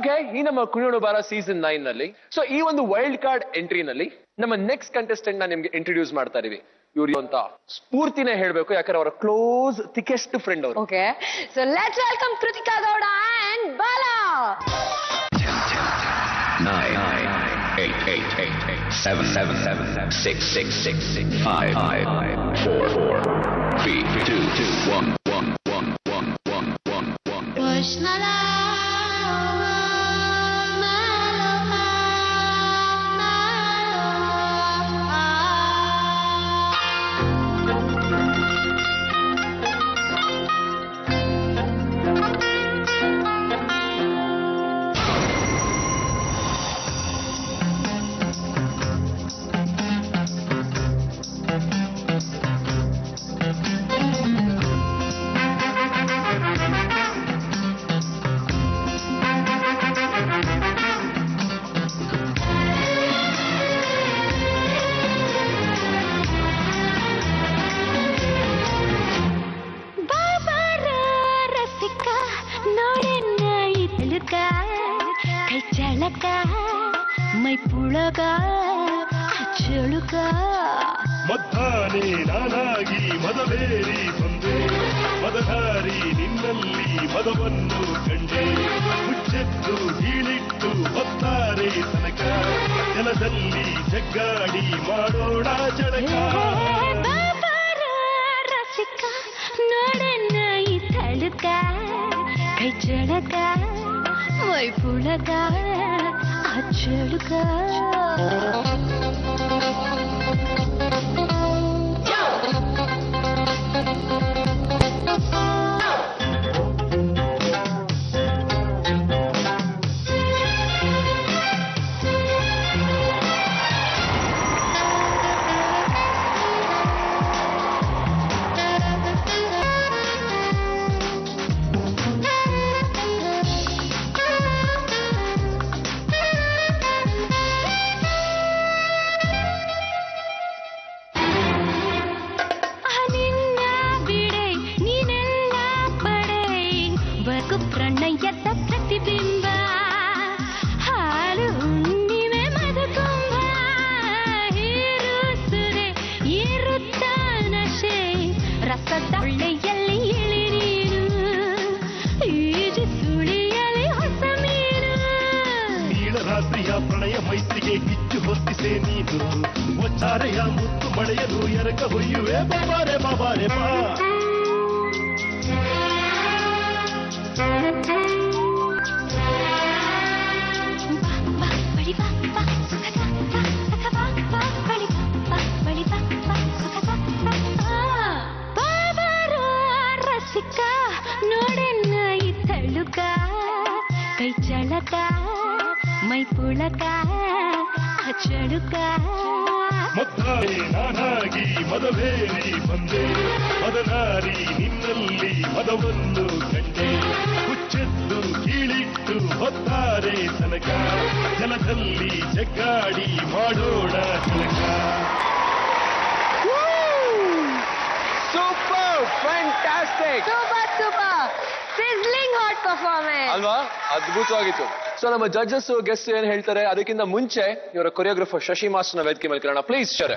Okay, ಈ ನಮ್ಮ ಕುಣಿಯೋಣ ಬಾರ ಸೀಸನ್ 9 ನಲ್ಲಿ ಸೊ ಈ ಒಂದು ವೈಲ್ಡ್ ಕಾರ್ಡ್ ಎಂಟ್ರಿನಲ್ಲಿ ನಮ್ಮ ನೆಕ್ಸ್ಟ್ ಕಂಟೆಸ್ಟೆಂಟ್ ನ ನಿಮ್ಗೆ ಇಂಟ್ರೊಡ್ಯೂಸ್ ಮಾಡ್ತಾ ಇದೀವಿ. ಇವ್ರು ಅಂತ ಸ್ಫೂರ್ತಿನೇ ಹೇಳ್ಬೇಕು, ಯಾಕಂದ್ರೆ ಅವರ ಕ್ಲೋಸ್ ಥಿಕೆಸ್ಟ್ ಫ್ರೆಂಡ್ ಅವರು. Okay, so let's welcome Krithika Gowda and Bala. 9 8 8 8 7 7 7 6 6 6 5 5 4 4 3 2 2 1 1 1 1 1 1 1 1. ಮದ್ದಾನೆ ನಾನಾಗಿ ಮದವೇರಿ ಬಂದೆ, ಮದಧಾರಿ ನಿನ್ನಲ್ಲಿ ಮದವನ್ನು ಕಂಡೆ, ಮುಚ್ಚೆದ್ದು ಹೀಳಿಟ್ಟು ಹೊತ್ತಾರೆ ತನಕ, ಜನದಲ್ಲಿ ಜಗ್ಗಾಡಿ ಮಾಡೋಣ ಜಳಕ. ರಸಿಕ ನೋಡನ್ನ ಈ ತಳುಕ, ಕೈ ಚಳಕ ಮೈ ಪುಳಕ ಅಚ್ಚಳುಕ. ಪ್ರಣಯದ ಪ್ರತಿಬಿಂಬ ಹಾಲು ಹುಣ್ಣಿಮೆ ಮಧುಕುಂಭ, ಹೀರುಸುರೆ ಇರುತ್ತ ನಶೆ ರಸದ ಹೊಳ್ಳೆಯಲ್ಲಿ ಇಳಿ ನೀರು, ಈಜು ಸುಳಿಯಲಿ ಹೊಸ ಮೀನು. ನೀಳರಾತ್ರಿಯ ಪ್ರಣಯ ಮೈತ್ರಿಗೆ ಕಿಚ್ಚು ಹೊತ್ತಿಸೆ ನೀನು, ಒಚ್ಚಾರೆಯ ಮುತ್ತು ಮಳೆಯಲು ಎರಕ ಹೊಯ್ಯುವೆ ಬಾಬಾರೆ ಬಾಬಾರೆ ಬಾ. ರಸಿಕ ನೋಡೆನ್ನ ಈ ತಳುಕ, ಕೈ ಚಳಕ ಮೈ ಪುಳಕ ಅಚ್ಚಳುಕ. ಮದ್ದಾನೆ ನಾನಾಗಿ ಮದವೇರಿ ಬಂದೆ, ಮದನಾರಿ ನಿನ್ನಲ್ಲಿ ಮದವನ್ನು ಕಂಡೆ, ಹುಚ್ಚೆದ್ದು ಕೀಳಿಟ್ಟು ಹೊತ್ತಾರೆ ತನಕ, ಜಲದಲ್ಲಿ ಜಗ್ಗಾಡಿ ಮಾಡೋಣ ತನಕ. Super, fantastic, super super, sizzling hot performance ಅಲ್ವಾ? ಅದ್ಭುತವಾಗಿತ್ತು. ಸೊ ನಮ್ಮ ಜಡ್ಜಸ್ ಗೆಸ್ಟ್ ಏನ್ ಹೇಳ್ತಾರೆ ಅದಕ್ಕಿಂತ ಮುಂಚೆ ಇವರ ಕೊರಿಯೋಗ್ರಫರ್ ಶಶಿ ಮಾಸ್ಟರ್ನ ವೇದಿಕೆ ಮೇಲೆ ಕೇಳೋಣ ಪ್ಲೀಸ್. ಶರೆ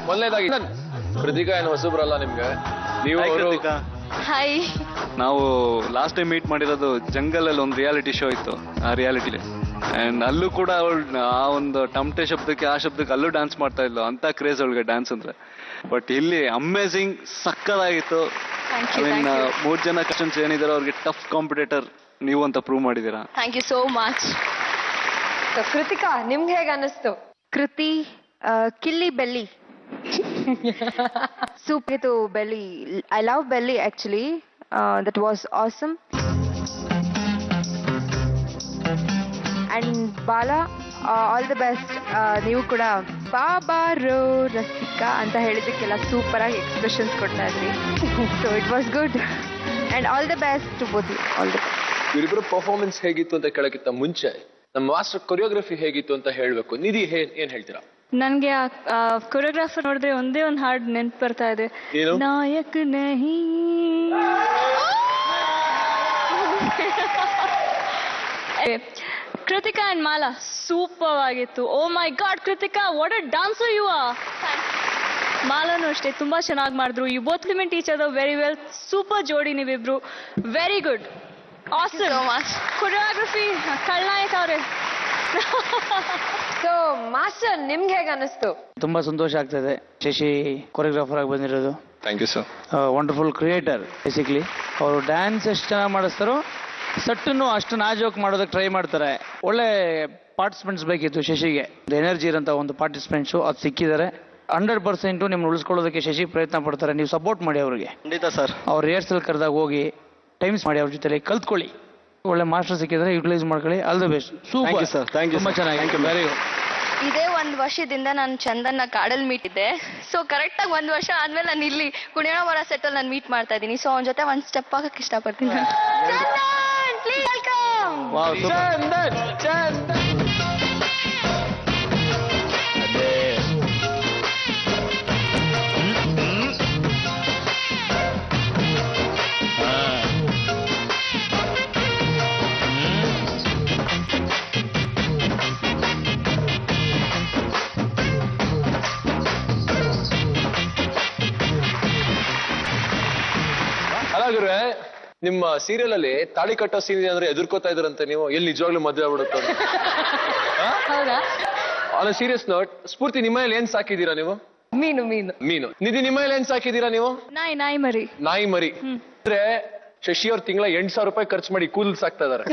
ಮೊದಲನೇದಾಗಿ ಕೃತಿಕಾ ಏನು ಹೊಸಬ್ರಲ್ಲ ನಿಮ್ಗೆ, ನೀವು ಅವರು. ಹಾಯ್, ನಾವು ಲಾಸ್ಟ್ ಟೈಮ್ ಮೀಟ್ ಮಾಡಿರೋದು ಜಂಗಲ್ ಅಲ್ಲಿ ಒಂದು ರಿಯಾಲಿಟಿ ಶೋ ಇತ್ತು, ಆ ರಿಯಾಲಿಟಿಲಿ ಅಂಡ್ ಅಲ್ಲೂ ಕೂಡ ಅವಳು ಆ ಒಂದು ಟಮಟೆ ಶಬ್ದಕ್ಕೆ ಆ ಶಬ್ದಕ್ಕೆ ಅಲ್ಲೂ ಡ್ಯಾನ್ಸ್ ಮಾಡ್ತಾ ಇದ್ಲು, ಅಂತ ಕ್ರೇಜ್ ಅವಳಿಗೆ ಡ್ಯಾನ್ಸ್ ಅಂದ್ರೆ. ಬಟ್ ಇಲ್ಲಿ ಅಮೇಝಿಂಗ್, ಸಕ್ಕದಾಗಿತ್ತು. ಐ ಮೀನ್ 3 ಜನ ಕ್ವಶನ್ಸ್ ಏನಿದಾರೆ ಅವ್ರಿಗೆ ಟಫ್ ಕಾಂಪಿಟೇಟರ್ ನೀವು ಅಂತ ಪ್ರೂವ್ ಮಾಡಿದೀರಾ. Thank you so much. Krithika, ನಿಮ್ಗೆ ಹೇಗೆ ಅನ್ನಿಸ್ತು? ಕೃತಿ ಕಿಲ್ಲಿ ಬೆಲ್ಲಿ ಸೂಪ್ ಇದು ಬೆಲ್ಲಿ. ಐ ಲವ್ ಬೆಲ್ಲಿ actually. That was awesome. And Bala, all the best. ನೀವು ಕೂಡ ಬಾಬಾರೋ ರಸಿಕಾ ಅಂತ ಹೇಳಿದ್ದಕ್ಕೆಲ್ಲ ಸೂಪರ್ ಆಗಿ ಎಕ್ಸ್ಪ್ರೆಷನ್ಸ್ ಕೊಡ್ತಾ ಇದ್ರಿ. So it was good and all the best to both you. All the best. ಇವರಿಬ್ಬರು ಪರ್ಫಾರ್ಮೆನ್ಸ್ ಹೇಗಿತ್ತು ಅಂತ ಕೇಳಕ್ಕಿಂತ ಮುಂಚೆ ನಮ್ಮ ಮಾಸ್ಟರ್ ಕೊರಿಯೋಗ್ರಫಿ ಹೇಗಿತ್ತು ಅಂತ ಹೇಳ್ಬೇಕು. ನಿಧಿ ಏನ್ ಹೇಳ್ತೀರಾ? ನನ್ಗೆ ಆ ಕೊರಿಯೋಗ್ರಾಫರ್ ನೋಡಿದ್ರೆ ಒಂದೇ ಒಂದು ಹಾಡು ನೆನ್ಪು ಬರ್ತಾ ಇದೆ. ಏನು? ನಾಯಕ್ ನಹಿ. ಕೃತಿಕಾ ಅಂಡ್ ಮಾಲಾ ಸೂಪರ್ ಆಗಿತ್ತು. Oh my god Kruthika, what a dancer you are. ಮಾಲಾನು ಅಷ್ಟೇ ತುಂಬಾ ಚೆನ್ನಾಗಿ ಮಾಡಿದ್ರು. You both lament each other very well. Super ಜೋಡಿ ನೀವಿಬ್ರು. Very good. Awesome. Choreography Khalnayak ಅವ್ರೆ. ಸೊ ಮಾಸ್ಟರ್ ನಿಮ್ಗೆ ಹೇಗೆ ಅನಿಸ್ತು? ತುಂಬಾ ಸಂತೋಷ ಆಗ್ತದೆ ಶಶಿ ಕೊರಿಯೋಗ್ರಾಫರ್ ಆಗಿ ಬಂದಿರೋದು. Thank you sir. Wonderful creator. Basically ಅವರು ಡ್ಯಾನ್ಸ್ ಎಷ್ಟು ಚೆನ್ನಾಗಿ ಮಾಡಿಸ್ತಾರೋ ಸಟ್ಟನ್ನು ಅಷ್ಟು ನಾಜೋಕ್ ಮಾಡೋದಕ್ಕೆ ಟ್ರೈ ಮಾಡ್ತಾರೆ. ಒಳ್ಳೆ ಪಾರ್ಟಿಸಿಪೆಂಟ್ಸ್ ಬೇಕಿತ್ತು ಶಶಿಗೆ, ಎನರ್ಜಿ ಇರೋಂಥ ಒಂದು ಪಾರ್ಟಿಸಿಪೆಂಟ್ಸು ಅದು ಸಿಕ್ಕಿದ್ದಾರೆ. 100% ನಿಮ್ಮನ್ನು ಉಳಿಸ್ಕೊಳ್ಳೋದಕ್ಕೆ ಶಶಿ ಪ್ರಯತ್ನ ಪಡ್ತಾರೆ. ನೀವು ಸಪೋರ್ಟ್ ಮಾಡಿ ಅವ್ರಿಗೆ. ಖಂಡಿತ ಸರ್. ಅವ್ರು ರಿಹರ್ಸಲ್ ಕರೆದಾಗ ಹೋಗಿ ಟೈಮ್ಸ್ ಮಾಡಿ ಅವ್ರ ಜೊತೆ ಕಲ್ತ್ಕೊಳ್ಳಿ. ಒಳ್ಳೆ ಮಾಸ್ಟರ್ ಸಿಕ್ಕಿದ್ರೆ ಯುಟಿಲೈಸ್ ಮಾಡ್ಕೊಳ್ಳಿ. All the best. Super sir. Thank you. ತುಂಬಾ ಚೆನ್ನಾಗಿ. Very good. ಇದೇ 1 ವರ್ಷದಿಂದ ನಾನು ಚಂದನ್ನ ಕಾಡಲ್ಲಿ ಮೀಟ್ ಇದ್ದೆ. ಸೊ ಕರೆಕ್ಟಾಗಿ 1 ವರ್ಷ ಆದ್ಮೇಲೆ ನಾನು ಇಲ್ಲಿ ಕುಣಿಯೋಣ ಬರೋ ಸೆಟ್ಟಲ್ಲಿ ನಾನು ಮೀಟ್ ಮಾಡ್ತಾ ಇದ್ದೀನಿ. ಸೊ ಅವನ ಜೊತೆ ಒಂದು ಸ್ಟೆಪ್ ಹಾಕಕ್ಕೆ ಇಷ್ಟಪಡ್ತೀನಿ. Chandan please welcome. Wow, super. Chandan Chandan. ಅಲ್ಲ ಗುರುವೆ, ನಿಮ್ಮ ಸೀರಿಯಲ್ ಅಲ್ಲಿ ತಾಳಿ ಕಟ್ಟೋ ಸೀನ್ ಅಂದ್ರೆ ಎದುರ್ಕೋತಾ ಇದ್ರಂತೆ ನೀವು. ಎಲ್ಲಿ ನಿಜವಾಗ್ಲೂ ಮದುವೆ ಆಗ್ಬಿಡುತ್ತೆ? ಹೌದಾ? ಆನ್ ಸೀರಿಯಸ್ ನೋಟ್, ಸ್ಫೂರ್ತಿ ನಿಮ್ಮ ಮನೇಲಿ ಏನ್ ಸಾಕಿದೀರಾ ನೀವು? ಮೀನು ಮೀನು. ಮೀನು. ನಿಧಿ ನಿಮ್ಮ ಮನೇಲಿ ಏನ್ ಸಾಕಿದೀರಾ ನೀವು? ನಾಯಿ ಮರಿ. ನಾಯಿ ಮರಿ. ಅಂದ್ರೆ ಶಶಿ ಅವ್ರ ತಿಂಗಳ 8,000 ರೂಪಾಯಿ ಖರ್ಚು ಮಾಡಿ ಕೂದಲು ಸಾಕ್ತಾ ಇದಾರೆ.